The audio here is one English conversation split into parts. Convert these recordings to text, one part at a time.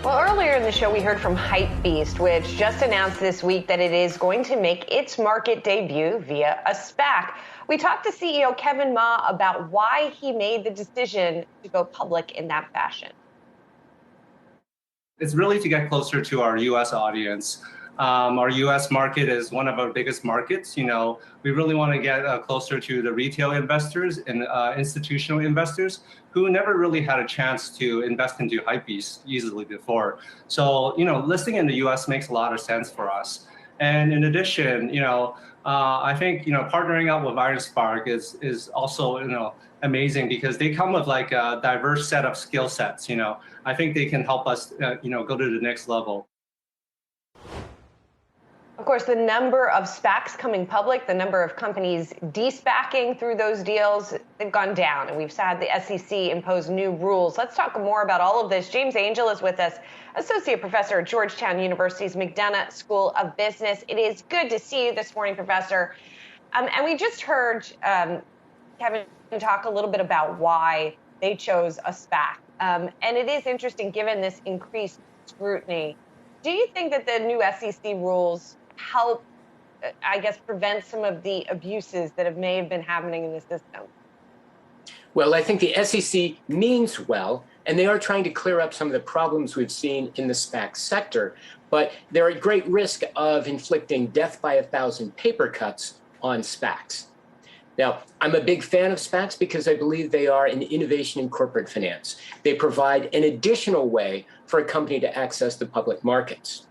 Well, earlier in the show, we heard from Hypebeast, which just announced this week that it is going to make its market debut via a SPAC. We talked to CEO Kevin Ma about why he made the decision to go public in that fashion. It's really to get closer to our U.S. audience. Our U.S. market is one of our biggest markets. We really want to get closer to the retail investors and institutional investors who never really had a chance to invest into Hypebeast easily before. So, listing in the U.S. makes a lot of sense for us. And in addition, I think, partnering up with IronSpark is also, amazing because they come with like a diverse set of skill sets. I think they can help us, go to the next level. Of course, the number of SPACs coming public, the number of companies de-SPACing through those deals, they've gone down. And we've had the SEC impose new rules. Let's talk more about all of this. James Angel is with us, Associate Professor at Georgetown University's McDonough School of Business. It is good to see you this morning, Professor. And we just heard Kevin talk a little bit about why they chose a SPAC. And it is interesting, given this increased scrutiny. Do you think that the new SEC rules help, prevent some of the abuses that may have been happening in the system? Well, I think the SEC means well, and they are trying to clear up some of the problems we've seen in the SPAC sector, but they're at great risk of inflicting death by 1,000 paper cuts on SPACs. Now, I'm a big fan of SPACs because I believe they are an innovation in corporate finance. They provide an additional way for a company to access the public markets.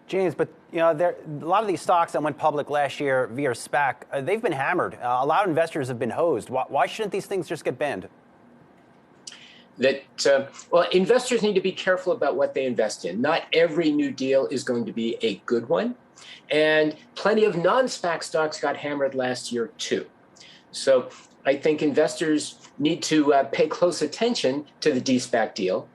James, but a lot of these stocks that went public last year via SPAC, they've been hammered. A lot of investors have been hosed. Why shouldn't these things just get banned? Investors need to be careful about what they invest in. Not every new deal is going to be a good one. And plenty of non-SPAC stocks got hammered last year, too. So I think investors need to pay close attention to the de-SPAC deal.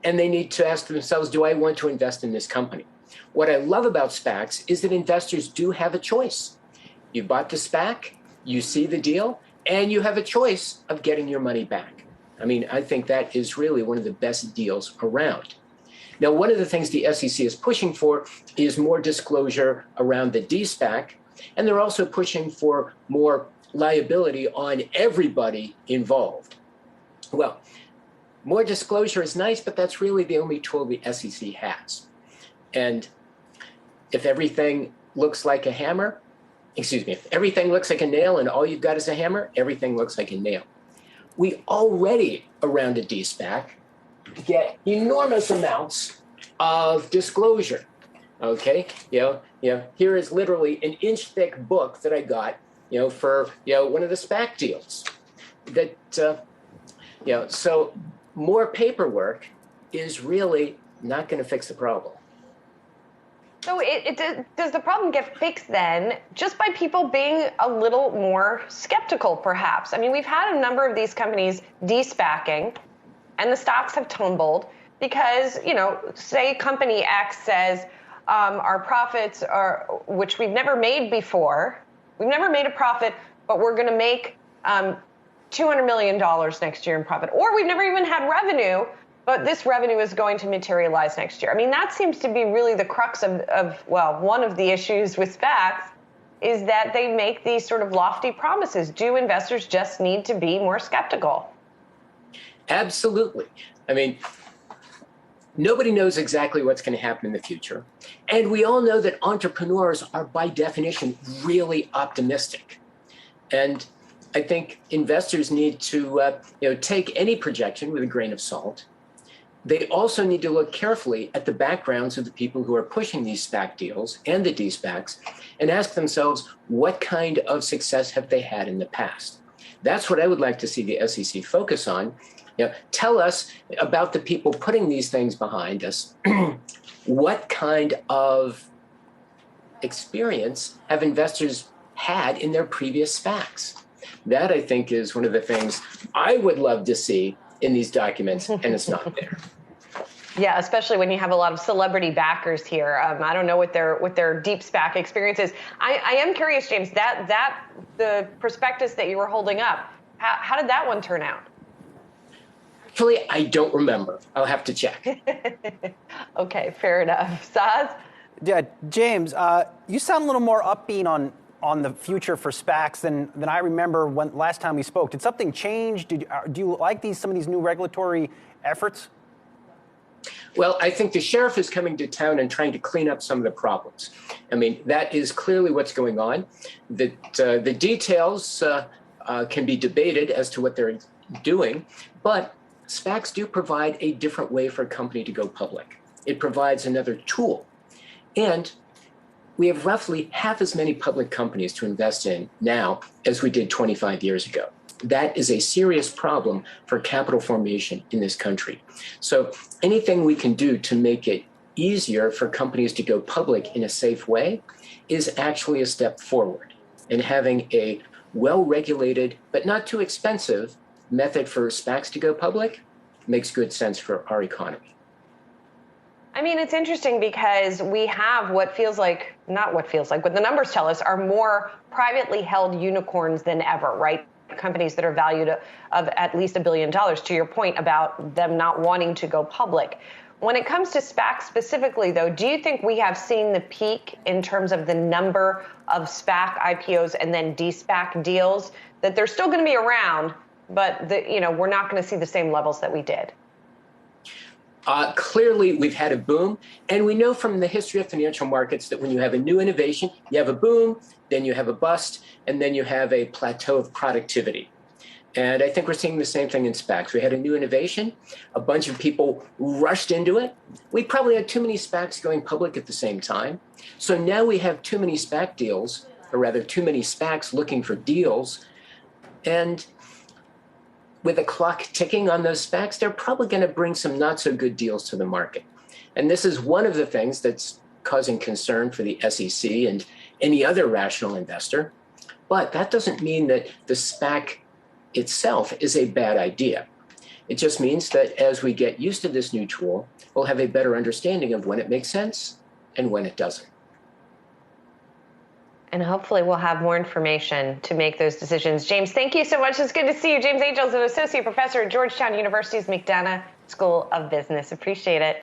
And they need to ask themselves, do I want to invest in this company? What I love about SPACs is that investors do have a choice. You bought the SPAC, you see the deal, and you have a choice of getting your money back. I think that is really one of the best deals around. Now, one of the things the SEC is pushing for is more disclosure around the de-SPAC, and they're also pushing for more liability on everybody involved. Well, more disclosure is nice, but that's really the only tool the SEC has. And if everything looks like a hammer, if everything looks like a nail and all you've got is a hammer, everything looks like a nail. We already, around a de-SPAC, get enormous amounts of disclosure. Okay, here is literally an inch-thick book that I got, for one of the SPAC deals. So more paperwork is really not going to fix the problem. So does the problem get fixed then just by people being a little more skeptical, perhaps? We've had a number of these companies de-SPACing, and the stocks have tumbled because, say company X says our profits are, which we've never made before, we've never made a profit, but we're going to make $200 million next year in profit. Or we've never even had revenue, but this revenue is going to materialize next year. That seems to be really the crux of one of the issues with SPACs is that they make these sort of lofty promises. Do investors just need to be more skeptical? Absolutely. Nobody knows exactly what's going to happen in the future. And we all know that entrepreneurs are, by definition, really optimistic. And I think investors need to take any projection with a grain of salt. They also need to look carefully at the backgrounds of the people who are pushing these SPAC deals and the de-SPACs and ask themselves, what kind of success have they had in the past? That's what I would like to see the SEC focus on. Tell us about the people putting these things behind us. What kind of experience have investors had in their previous SPACs? That, I think, is one of the things I would love to see in these documents, and it's not there. Yeah, especially when you have a lot of celebrity backers here. I don't know what their deep SPAC experience is. I am curious, James, that the prospectus that you were holding up, how did that one turn out? Actually, I don't remember. I'll have to check. Okay, fair enough. Saz? Yeah, James, you sound a little more upbeat on the future for SPACs than I remember when last time we spoke. Did something change? Do you like some of these new regulatory efforts? Well, I think the sheriff is coming to town and trying to clean up some of the problems. I mean, that is clearly what's going on. The details can be debated as to what they're doing, but SPACs do provide a different way for a company to go public. It provides another tool. And we have roughly half as many public companies to invest in now as we did 25 years ago. That is a serious problem for capital formation in this country. So anything we can do to make it easier for companies to go public in a safe way is actually a step forward. And having a well-regulated, but not too expensive method for SPACs to go public makes good sense for our economy. I mean, it's interesting because we have what the numbers tell us are more privately held unicorns than ever, right? Companies that are valued of at least $1 billion, to your point about them not wanting to go public. When it comes to SPACs specifically, though, do you think we have seen the peak in terms of the number of SPAC IPOs and then de-SPAC deals, that they're still going to be around, but we're not going to see the same levels that we did? Clearly, we've had a boom, and we know from the history of financial markets that when you have a new innovation, you have a boom, then you have a bust, and then you have a plateau of productivity. And I think we're seeing the same thing in SPACs. We had a new innovation, a bunch of people rushed into it. We probably had too many SPACs going public at the same time. So now we have too many SPAC deals, or rather too many SPACs looking for deals. And with a clock ticking on those SPACs, they're probably going to bring some not so good deals to the market. And this is one of the things that's causing concern for the SEC and any other rational investor. But that doesn't mean that the SPAC itself is a bad idea. It just means that as we get used to this new tool, we'll have a better understanding of when it makes sense and when it doesn't. And hopefully we'll have more information to make those decisions. James, thank you so much. It's good to see you. James Angel is an associate professor at Georgetown University's McDonough School of Business. Appreciate it.